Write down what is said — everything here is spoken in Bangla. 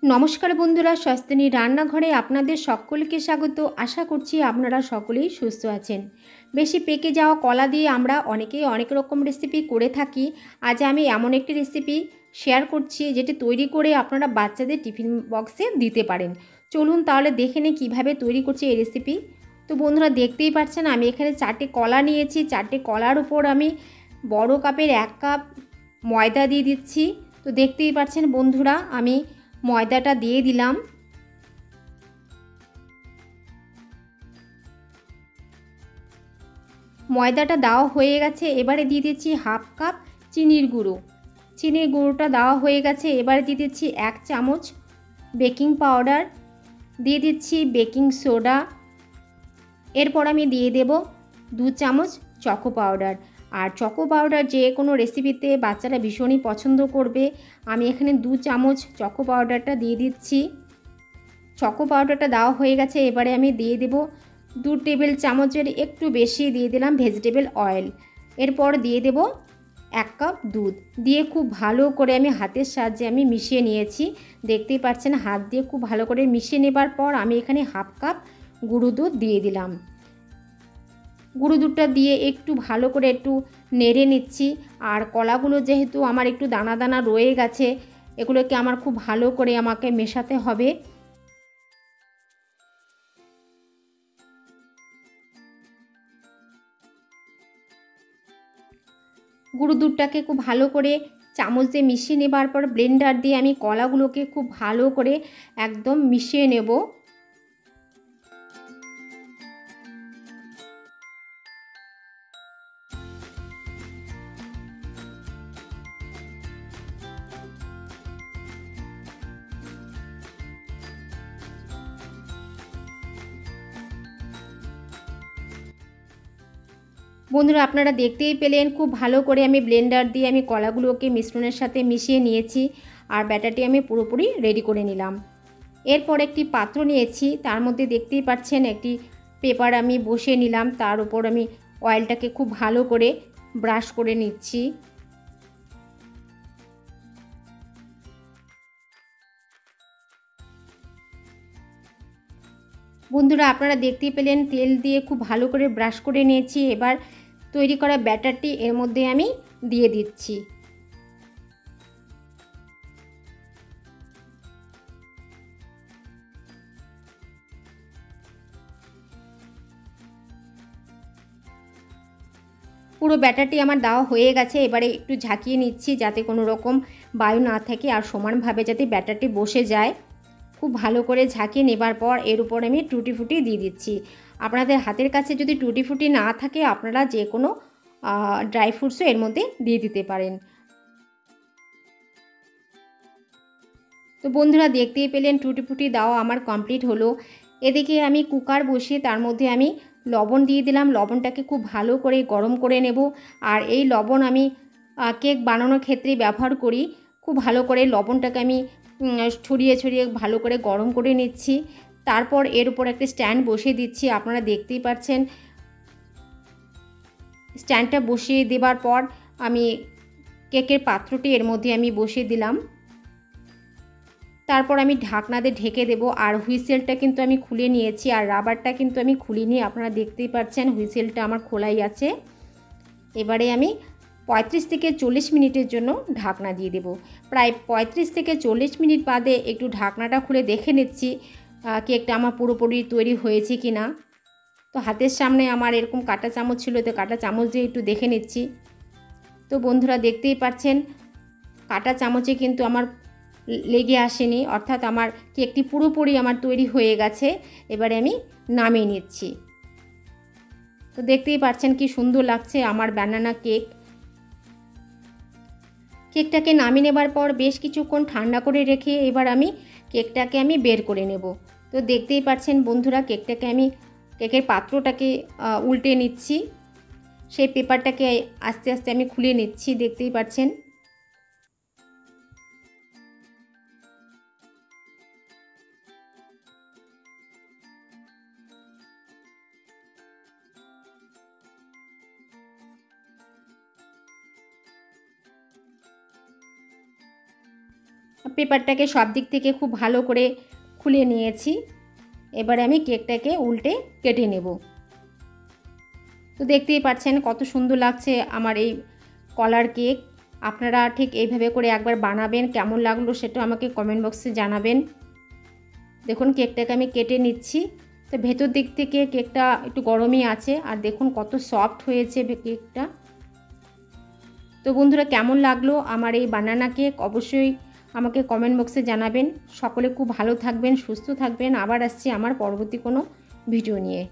নমস্কার বন্ধুরা, স্বস্তিনী রান্নাঘরে আপনাদের সকলকে স্বাগত। আশা করছি আপনারা সকলেই সুস্থ আছেন। বেশি পেকে যাওয়া কলা দিয়ে আমরা অনেকেই অনেক রকম রেসিপি করে থাকি। আজ আমি এমন একটি রেসিপি শেয়ার করছি যেটি তৈরি করে আপনারা বাচ্চাদের টিফিন বক্সে দিতে পারেন। চলুন তাহলে দেখে নিই কীভাবে তৈরি করছি এই রেসিপি। তো বন্ধুরা দেখতেই পাচ্ছেন আমি এখানে 4টে কলা নিয়েছি। 4টে কলার উপর আমি বড় কাপের 1 কাপ ময়দা দিয়ে দিচ্ছি। তো দেখতেই পাচ্ছেন বন্ধুরা আমি ময়দাটা দিয়ে দিলাম। ময়দাটা দেওয়া হয়ে গেছে, এবারে দিয়ে দিচ্ছি 1/2 কাপ চিনির গুঁড়ো। চিনির গুঁড়োটা দেওয়া হয়ে গেছে, এবারে দিয়ে দিচ্ছি 1 চামচ বেকিং পাউডার, দিয়ে দিচ্ছি বেকিং সোডা, এরপর আমি দিয়ে দেব 2 চামচ চকো পাউডার। আর চকো পাউডার যে কোনো রেসিপিতে বাচ্চারা ভীষণই পছন্দ করবে। আমি এখানে 2 চামচ চকো পাউডারটা দিয়ে দিচ্ছি। চকো পাউডারটা দেওয়া হয়ে গেছে, এবারে আমি দিয়ে দেব 2 টেবিল চামচের একটু বেশি দিয়ে দিলাম ভেজিটেবল অয়েল। এরপর দিয়ে দেব 1 কাপ দুধ, দিয়ে খুব ভালো করে আমি হাতের সাহায্যে আমি মিশিয়ে নিয়েছি। দেখতেই পাচ্ছেন হাত দিয়ে খুব ভালো করে মিশিয়ে নেবার পর আমি এখানে 1/2 কাপ গুঁড়ো দুধ দিয়ে দিলাম। গুঁড়ো দুধটা দিয়ে একটু ভালো করে একটু নেড়ে নিচ্ছি। আর কলাগুলো যেহেতু আমার একটু দানা দানা রয়ে গেছে, এগুলোকে আমার খুব ভালো করে আমাকে মেশাতে হবে। গুঁড়ো দুধটাকে খুব ভালো করে চামচ দিয়ে মিশিয়ে নেবার পর ব্লেন্ডার দিয়ে আমি কলাগুলোকে খুব ভালো করে একদম মিশিয়ে নেব। বন্ধুরা আপনারা দেখতেই পেলেন খুব ভালো করে আমি ব্লেন্ডার দিয়ে আমি কলাগুলোকে মিশ্রণের সাথে মিশিয়ে নিয়েছি। আর ব্যাটারটি আমি পুরোপুরি রেডি করে নিলাম। এরপর একটি পাত্র নিয়েছি, তার মধ্যে দেখতেই পাচ্ছেন একটি পেপার আমি বসিয়ে নিলাম। তার উপর আমি অয়েলটাকে খুব ভালো করে ব্রাশ করে নিচ্ছি। বন্ধুরা আপনারা দেখতেই পেলেন তেল দিয়ে খুব ভালো করে ব্রাশ করে নিয়েছি। এবার তৈরি করা ব্যাটারটি এর মধ্যে আমি দিয়ে দিচ্ছি। পুরো ব্যাটারটি আমার দেওয়া হয়ে গেছে, এবারে একটু ঝাঁকিয়ে নিচ্ছি যাতে কোনো রকম বায়ু না থাকে আর সমানভাবে যাতে ব্যাটারটি বসে যায়। খুব ভালো করে ঝাঁকিয়ে নেবার পর এর উপর আমি টুটি ফুটি দিয়ে দিচ্ছি। আপনাদের হাতের কাছে যদি টুটি ফুটি না থাকে আপনারা যে কোনো ড্রাই ফ্রুটসও এর মধ্যে দিয়ে দিতে পারেন। তো বন্ধুরা দেখতেই পেলেন টুটি ফুটি দেওয়া আমার কমপ্লিট হলো। এদিকে আমি কুকার বসিয়ে তার মধ্যে আমি লবণ দিয়ে দিলাম। লবণটাকে খুব ভালো করে গরম করে নেব। আর এই লবণ আমি কেক বানানোর ক্ষেত্রে ব্যবহার করি। খুব ভালো করে লবণটাকে আমি ছড়িয়ে ছড়িয়ে ভালো করে গরম করে নিচ্ছি। তারপর এর উপর একটা স্ট্যান্ড বসিয়ে দিচ্ছি। আপনারা দেখতেই পাচ্ছেন স্ট্যান্ডটা বসিয়ে দেবার পর আমি কেকের পাত্রটি এর মধ্যে আমি বসিয়ে দিলাম। তারপর আমি ঢাকনা দিয়ে ঢেকে দেব। আর হুইসেলটা কিন্তু আমি খুলে নিয়েছি, আর রাবারটা কিন্তু আমি খুলিনি। আপনারা দেখতেই পাচ্ছেন হুইসেলটা আমার খোলাই আছে। এবারে আমি 35 থেকে 40 মিনিটের জন্য ঢাকনা দিয়ে দেব। প্রায় 35 থেকে 40 মিনিট বাদে একটু ঢাকনাটা খুলে দেখে নিচ্ছি কেকটা আমার পুরোপুরি তৈরি হয়েছে কি না। তো হাতের সামনে আমার এরকম কাঁটা চামচ ছিল, তো কাঁটা চামচ দিয়ে একটু দেখে নিচ্ছি। তো বন্ধুরা দেখতেই পাচ্ছেন কাঁটা চামচে কিন্তু আমার লেগে আসেনি, অর্থাৎ আমার কেকটি পুরোপুরি আমার তৈরি হয়ে গেছে। এবারে আমি নামিয়ে নিচ্ছি। তো দেখতেই পাচ্ছেন কি সুন্দর লাগছে আমার ব্যানানা কেক। কেকটাকে নামিয়ে নেবার পর বেশ কিছুক্ষণ ঠান্ডা করে রেখে এবার আমি কেকটাকে আমি বের করে নেব। তো দেখতেই পাচ্ছেন বন্ধুরা কেকের পাত্রটাকে উল্টে নিচ্ছি। সেই পেপারটাকে আস্তে আস্তে আমি খুলে নিচ্ছি, দেখতেই পাচ্ছেন। পেপারটাকে সব দিক থেকে খুব ভালো করে খুলে নিয়েছি। এবারে আমি কেকটাকে উল্টে কেটে নেব। তো দেখতেই পাচ্ছেন কত সুন্দর লাগছে আমার এই কলার কেক। আপনারা ঠিক এইভাবে করে একবার বানাবেন, কেমন লাগলো সেটা আমাকে কমেন্ট বক্সে জানাবেন। দেখুন কেকটাকে আমি কেটে নিচ্ছি। তো ভেতর দিক থেকে কেকটা একটু গরমই আছে, আর দেখুন কত সফট হয়েছে কেকটা। তো বন্ধুরা, কেমন লাগলো আমার এই বানানা কেক অবশ্যই আমাকে কমেন্ট বক্সে জানাবেন। সকলে খুব ভালো থাকবেন, সুস্থ থাকবেন। আবার আসছি আমার পরবর্তী কোনো ভিডিও নিয়ে।